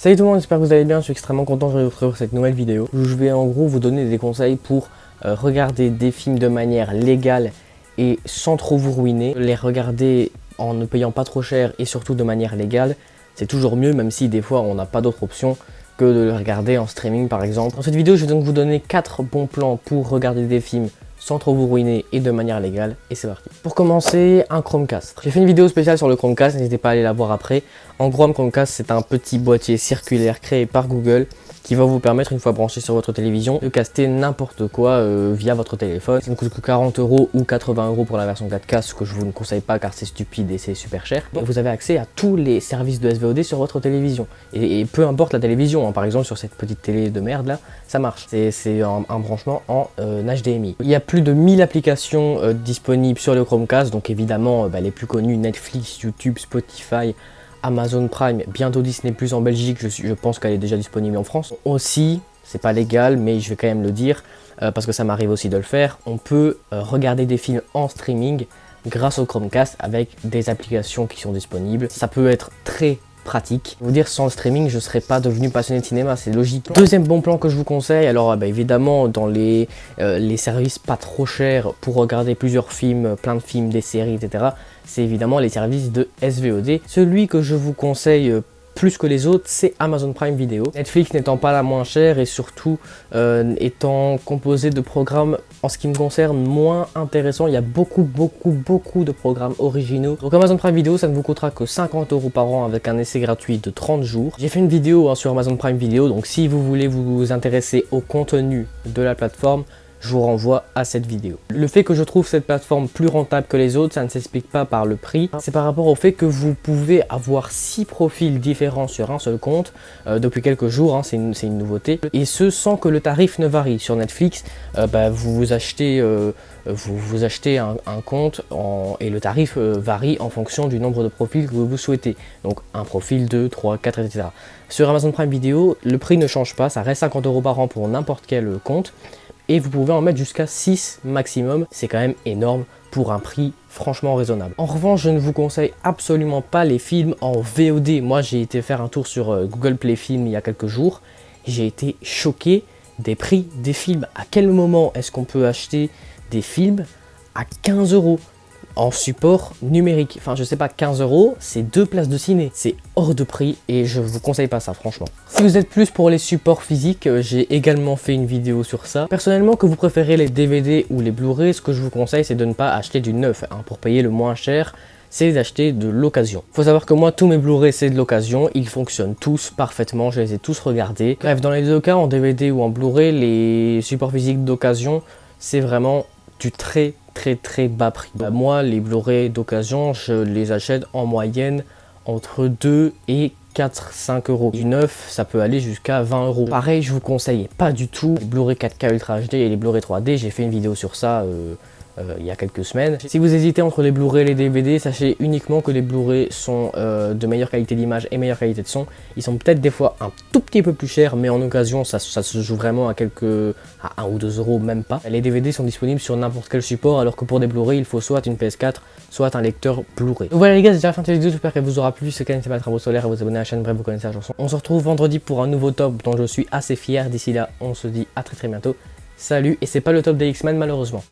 Salut tout le monde, j'espère que vous allez bien, je suis extrêmement content de vous retrouver pour cette nouvelle vidéo où je vais en gros vous donner des conseils pour regarder des films de manière légale et sans trop vous ruiner. Les regarder en ne payant pas trop cher et surtout de manière légale, c'est toujours mieux, même si des fois on n'a pas d'autre option que de le regarder en streaming par exemple. Dans cette vidéo, je vais donc vous donner 4 bons plans pour regarder des films sans trop vous ruiner et de manière légale, et c'est parti. Pour commencer, un Chromecast. J'ai fait une vidéo spéciale sur le Chromecast, n'hésitez pas à aller la voir après. En gros, un Chromecast, c'est un petit boîtier circulaire créé par Google qui va vous permettre, une fois branché sur votre télévision, de caster n'importe quoi via votre téléphone. Ça ne coûte que 40 € ou 80 € pour la version 4K, ce que je vous ne conseille pas car c'est stupide et c'est super cher. Donc, vous avez accès à tous les services de SVOD sur votre télévision. Et peu importe la télévision, hein. Par exemple sur cette petite télé de merde là, ça marche. C'est un branchement en HDMI. Il y a plus de 1000 applications disponibles sur le Chromecast, donc évidemment les plus connues, Netflix, YouTube, Spotify, Amazon Prime, bientôt Disney+ en Belgique, je pense qu'elle est déjà disponible en France. Aussi, c'est pas légal, mais je vais quand même le dire, parce que ça m'arrive aussi de le faire, on peut regarder des films en streaming grâce au Chromecast avec des applications qui sont disponibles. Ça peut être très pratique. Vous dire, sans le streaming, je ne serais pas devenu passionné de cinéma, c'est logique. Deuxième bon plan que je vous conseille, alors évidemment dans les services pas trop chers pour regarder plusieurs films, plein de films, des séries, etc. c'est évidemment les services de SVOD. Celui que je vous conseille plus que les autres, c'est Amazon Prime Video. Netflix n'étant pas la moins chère et surtout étant composé de programmes, en ce qui me concerne, moins intéressants. Il y a beaucoup de programmes originaux. Donc Amazon Prime Video, ça ne vous coûtera que 50 € par an avec un essai gratuit de 30 jours. J'ai fait une vidéo sur Amazon Prime Video, donc si vous voulez vous intéresser au contenu de la plateforme, je vous renvoie à cette vidéo. Le fait que je trouve cette plateforme plus rentable que les autres, ça ne s'explique pas par le prix. C'est par rapport au fait que vous pouvez avoir 6 profils différents sur un seul compte depuis quelques jours, hein, c'est une nouveauté. Et ce, sans que le tarif ne varie. Sur Netflix, vous achetez un compte et le tarif varie en fonction du nombre de profils que vous souhaitez. Donc un profil, 2, 3, 4, etc. Sur Amazon Prime Video, le prix ne change pas, ça reste 50 € par an pour n'importe quel compte. Et vous pouvez en mettre jusqu'à 6 maximum. C'est quand même énorme pour un prix franchement raisonnable. En revanche, je ne vous conseille absolument pas les films en VOD. Moi, j'ai été faire un tour sur Google Play Film il y a quelques jours. J'ai été choqué des prix des films. À quel moment est-ce qu'on peut acheter des films à 15 € en support numérique? Enfin, je sais pas, 15 €, c'est 2 places de ciné. C'est hors de prix et je vous conseille pas ça, franchement. Si vous êtes plus pour les supports physiques, j'ai également fait une vidéo sur ça. Personnellement, que vous préférez les DVD ou les Blu-ray, ce que je vous conseille, c'est de ne pas acheter du neuf. Hein. Pour payer le moins cher, c'est d'acheter de l'occasion. Faut savoir que moi, tous mes Blu-ray, c'est de l'occasion. Ils fonctionnent tous parfaitement, je les ai tous regardés. Bref, dans les deux cas, en DVD ou en Blu-ray, les supports physiques d'occasion, c'est vraiment du très bas prix. Moi, les Blu-ray d'occasion, je les achète en moyenne entre 2 et 4-5 €. Du neuf, ça peut aller jusqu'à 20 €. Pareil, je vous conseille pas du tout les Blu-ray 4K Ultra HD et les Blu-ray 3D. J'ai fait une vidéo sur ça il y a quelques semaines. Si vous hésitez entre les Blu-ray et les DVD, sachez uniquement que les Blu-ray sont de meilleure qualité d'image et meilleure qualité de son. Ils sont peut-être des fois un tout petit peu plus chers, mais en occasion, ça se joue vraiment à 1 ou 2 €, même pas. Les DVD sont disponibles sur n'importe quel support, alors que pour des Blu-ray, il faut soit une PS4, soit un lecteur Blu-ray. Donc voilà les gars, c'est déjà la fin de cette vidéo, j'espère qu'elle vous aura plu. Si n'hésitez pas à mettre un pouce solaire et vous abonner à la chaîne, bref, vous connaissez la chanson. On se retrouve vendredi pour un nouveau top dont je suis assez fier. D'ici là, on se dit à très bientôt. Salut, et c'est pas le top des X-Men malheureusement.